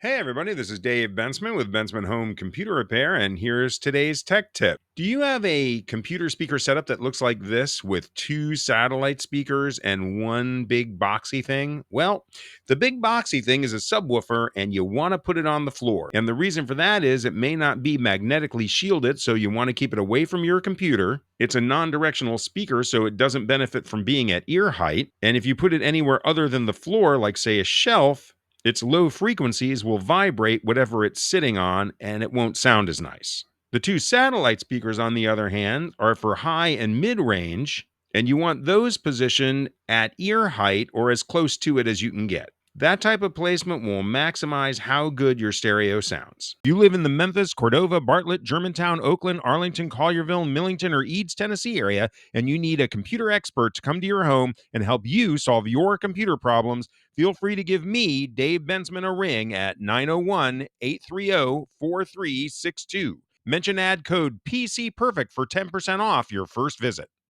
Hey everybody, this is Dave Bensman with Bensman Home Computer Repair, and here's today's tech tip. Do you have a computer speaker setup that looks like this with two satellite speakers and one big boxy thing? Well, the big boxy thing is a subwoofer and you want to put it on the floor. And the reason for that is it may not be magnetically shielded, so you want to keep it away from your computer. It's a non-directional speaker, so it doesn't benefit from being at ear height. And if you put it anywhere other than the floor, like say a shelf, its low frequencies will vibrate whatever it's sitting on, and it won't sound as nice. The two satellite speakers, on the other hand, are for high and mid range, and you want those positioned at ear height or as close to it as you can get. That type of placement will maximize how good your stereo sounds. You live in the Memphis, Cordova, Bartlett, Germantown, Oakland, Arlington, Collierville, Millington, or Eads, Tennessee area, and you need a computer expert to come to your home and help you solve your computer problems. Feel free to give me, Dave Bensman, a ring at 901-830-4362. Mention ad code PCPerfect for 10% off your first visit.